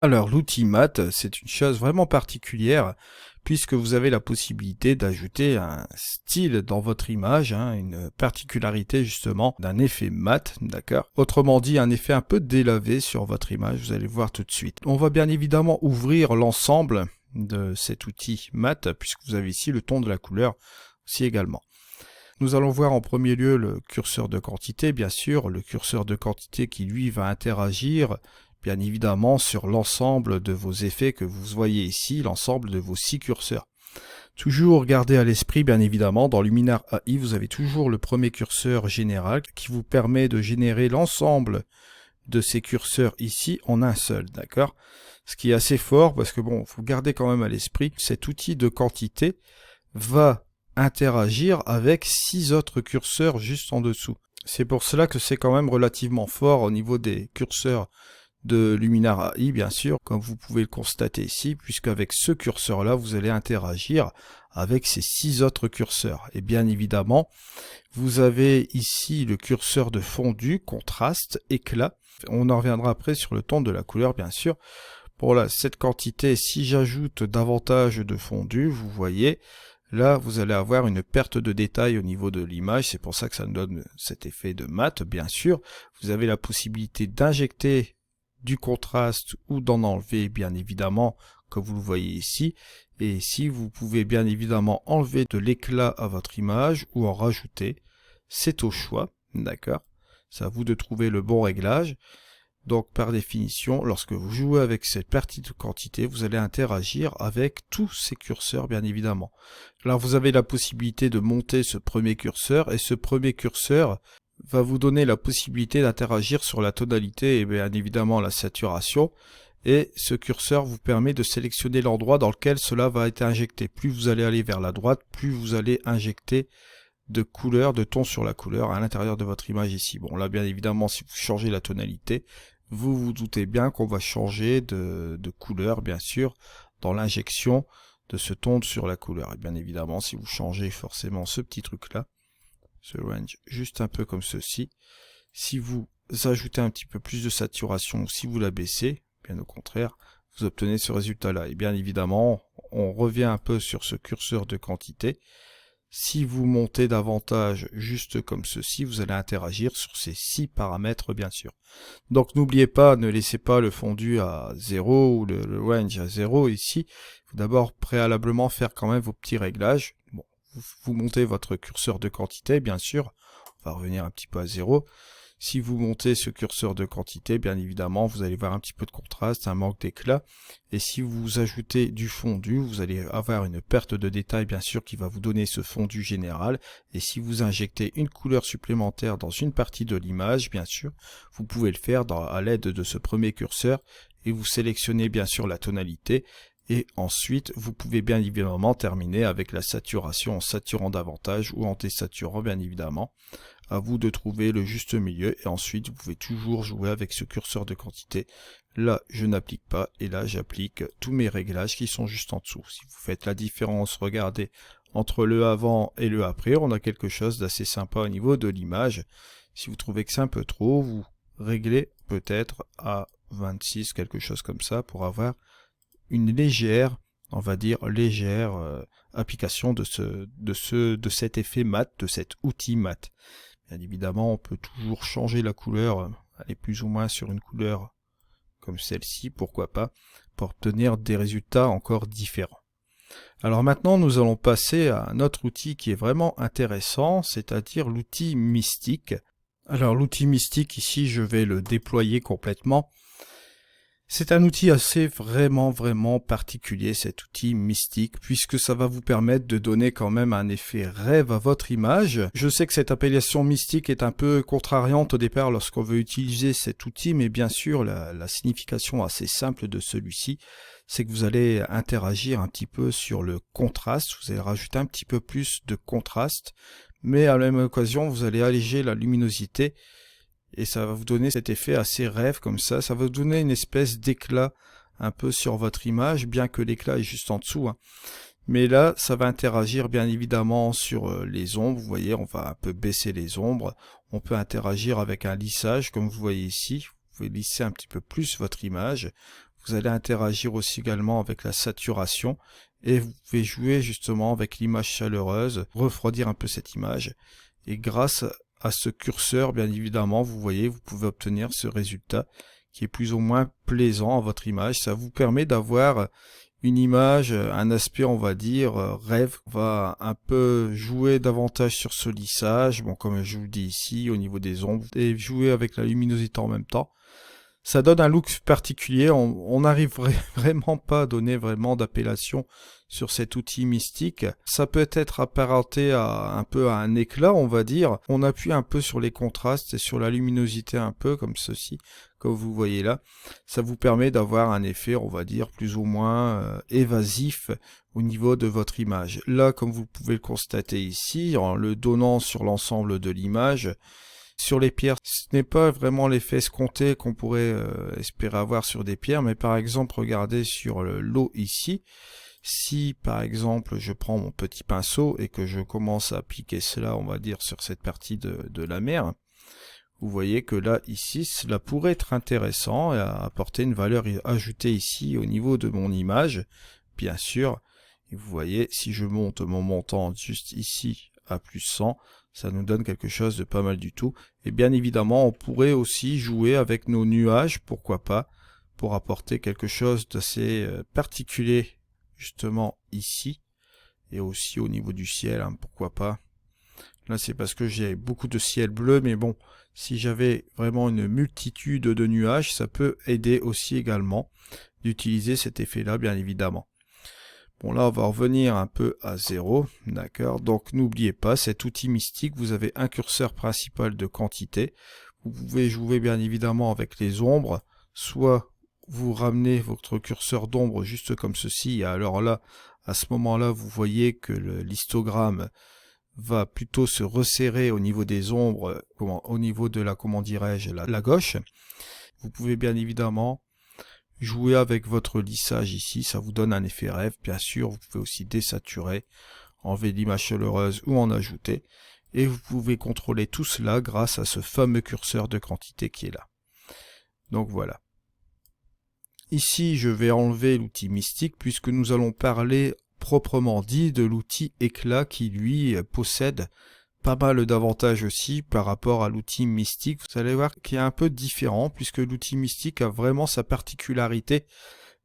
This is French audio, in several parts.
Alors l'outil matte, c'est une chose vraiment particulière puisque vous avez la possibilité d'ajouter un style dans votre image, hein, une particularité justement d'un effet mat, d'accord? Autrement dit, un effet un peu délavé sur votre image, vous allez voir tout de suite. On va bien évidemment ouvrir l'ensemble de cet outil mat puisque vous avez ici le ton de la couleur aussi également. Nous allons voir en premier lieu le curseur de quantité, bien sûr, le curseur de quantité qui lui va interagir bien évidemment sur l'ensemble de vos effets que vous voyez ici, l'ensemble de vos 6 curseurs. Toujours gardez à l'esprit, bien évidemment, dans Luminar AI, vous avez toujours le premier curseur général qui vous permet de générer l'ensemble de ces curseurs ici en un seul, d'accord? Ce qui est assez fort parce que bon, faut garder quand même à l'esprit, cet outil de quantité va interagir avec 6 autres curseurs juste en dessous. C'est pour cela que c'est quand même relativement fort au niveau des curseurs de Luminar AI, bien sûr, comme vous pouvez le constater ici, puisqu'avec ce curseur-là, vous allez interagir avec ces 6 autres curseurs. Et bien évidemment, vous avez ici le curseur de fondu, contraste, éclat. On en reviendra après sur le ton de la couleur, bien sûr. Pour cette quantité, si j'ajoute davantage de fondu, vous voyez, là, vous allez avoir une perte de détail au niveau de l'image. C'est pour ça que ça nous donne cet effet de mat, bien sûr. Vous avez la possibilité d'injecter du contraste ou d'en enlever, bien évidemment, comme vous le voyez ici. Et ici, vous pouvez bien évidemment enlever de l'éclat à votre image ou en rajouter. C'est au choix, d'accord? C'est à vous de trouver le bon réglage. Donc, par définition, lorsque vous jouez avec cette partie de quantité, vous allez interagir avec tous ces curseurs, bien évidemment. Là, vous avez la possibilité de monter ce premier curseur, et ce premier curseur va vous donner la possibilité d'interagir sur la tonalité et bien évidemment la saturation. Et ce curseur vous permet de sélectionner l'endroit dans lequel cela va être injecté. Plus vous allez aller vers la droite, plus vous allez injecter de couleurs, de tons sur la couleur à l'intérieur de votre image ici. Bon, là, bien évidemment, si vous changez la tonalité, vous vous doutez bien qu'on va changer de couleur, bien sûr, dans l'injection de ce ton sur la couleur. Et bien évidemment, si vous changez forcément ce petit truc-là, ce range, juste un peu comme ceci, si vous ajoutez un petit peu plus de saturation ou si vous la baissez, bien au contraire, vous obtenez ce résultat-là. Et bien évidemment, on revient un peu sur ce curseur de quantité. Si vous montez davantage, juste comme ceci, vous allez interagir sur ces 6 paramètres, bien sûr. Donc n'oubliez pas, ne laissez pas le fondu à 0 ou le range à 0 ici. Il faut d'abord préalablement faire quand même vos petits réglages. Bon, vous montez votre curseur de quantité, bien sûr. On va revenir un petit peu à 0. Si vous montez ce curseur de quantité, bien évidemment, vous allez voir un petit peu de contraste, un manque d'éclat. Et si vous ajoutez du fondu, vous allez avoir une perte de détail, bien sûr, qui va vous donner ce fondu général. Et si vous injectez une couleur supplémentaire dans une partie de l'image, bien sûr, vous pouvez le faire à l'aide de ce premier curseur. Et vous sélectionnez bien sûr la tonalité. Et ensuite, vous pouvez bien évidemment terminer avec la saturation en saturant davantage ou en désaturant, bien évidemment. À vous de trouver le juste milieu et ensuite vous pouvez toujours jouer avec ce curseur de quantité. Là je n'applique pas et là j'applique tous mes réglages qui sont juste en dessous. Si vous faites la différence, regardez, entre le avant et le après, on a quelque chose d'assez sympa au niveau de l'image. Si vous trouvez que c'est un peu trop, vous réglez peut-être à 26, quelque chose comme ça, pour avoir une légère, on va dire légère application de cet effet mat, de cet outil mat. Bien évidemment, on peut toujours changer la couleur, aller plus ou moins sur une couleur comme celle-ci, pourquoi pas, pour obtenir des résultats encore différents. Alors maintenant, nous allons passer à un autre outil qui est vraiment intéressant, c'est-à-dire l'outil Mystique. Alors l'outil Mystique, ici, je vais le déployer complètement. C'est un outil vraiment particulier, cet outil Mystique, puisque ça va vous permettre de donner quand même un effet rêve à votre image. Je sais que cette appellation Mystique est un peu contrariante au départ lorsqu'on veut utiliser cet outil, mais bien sûr, la signification assez simple de celui-ci, c'est que vous allez interagir un petit peu sur le contraste, vous allez rajouter un petit peu plus de contraste, mais à la même occasion, vous allez alléger la luminosité, et ça va vous donner cet effet assez rêve comme ça va vous donner une espèce d'éclat un peu sur votre image, bien que l'éclat est juste en dessous, hein. Mais là, ça va interagir bien évidemment sur les ombres, vous voyez, on va un peu baisser les ombres, on peut interagir avec un lissage, comme vous voyez ici, vous pouvez lisser un petit peu plus votre image, Vous allez interagir aussi également avec la saturation et vous pouvez jouer justement avec l'image chaleureuse, refroidir un peu cette image. Et grâce à ce curseur, bien évidemment, vous voyez, vous pouvez obtenir ce résultat qui est plus ou moins plaisant à votre image. Ça vous permet d'avoir une image, un aspect, on va dire, rêve. On va un peu jouer davantage sur ce lissage, bon, comme je vous dis ici, au niveau des ombres, et jouer avec la luminosité en même temps. Ça donne un look particulier, on n'arrive vraiment pas à donner vraiment d'appellation sur cet outil mystique. Ça peut être apparenté à un peu à un éclat, on va dire. On appuie un peu sur les contrastes et sur la luminosité un peu comme ceci, comme vous voyez là. Ça vous permet d'avoir un effet, on va dire, plus ou moins évasif au niveau de votre image. Là, comme vous pouvez le constater ici, en le donnant sur l'ensemble de l'image, sur les pierres, ce n'est pas vraiment l'effet escompté qu'on pourrait espérer avoir sur des pierres, mais par exemple, regardez sur l'eau ici. Si par exemple je prends mon petit pinceau et que je commence à appliquer cela, on va dire, sur cette partie de la mer, vous voyez que là, ici, cela pourrait être intéressant et apporter une valeur ajoutée ici au niveau de mon image, bien sûr. Et vous voyez, si je monte mon montant juste ici à plus 100, ça nous donne quelque chose de pas mal du tout. Et bien évidemment, on pourrait aussi jouer avec nos nuages, pourquoi pas, pour apporter quelque chose d'assez particulier, justement ici, et aussi au niveau du ciel, hein, pourquoi pas. Là, c'est parce que j'ai beaucoup de ciel bleu, mais bon, si j'avais vraiment une multitude de nuages, ça peut aider aussi également d'utiliser cet effet-là, bien évidemment. Bon, là, on va revenir un peu à 0, d'accord? Donc, n'oubliez pas, cet outil mystique, vous avez un curseur principal de quantité. Vous pouvez jouer, bien évidemment, avec les ombres. Soit vous ramenez votre curseur d'ombre juste comme ceci, et alors là, à ce moment-là, vous voyez que l'histogramme va plutôt se resserrer au niveau des ombres, au niveau de la, comment dirais-je, la gauche. Vous pouvez, bien évidemment, jouer avec votre lissage ici, ça vous donne un effet rêve. Bien sûr, vous pouvez aussi désaturer, enlever l'image chaleureuse ou en ajouter. Et vous pouvez contrôler tout cela grâce à ce fameux curseur de quantité qui est là. Donc voilà. Ici, je vais enlever l'outil mystique puisque nous allons parler proprement dit de l'outil éclat qui lui possède pas mal d'avantages aussi par rapport à l'outil mystique. Vous allez voir qu'il est un peu différent puisque l'outil mystique a vraiment sa particularité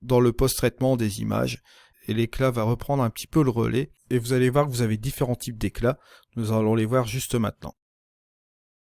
dans le post-traitement des images et l'éclat va reprendre un petit peu le relais et vous allez voir que vous avez différents types d'éclats. Nous allons les voir juste maintenant.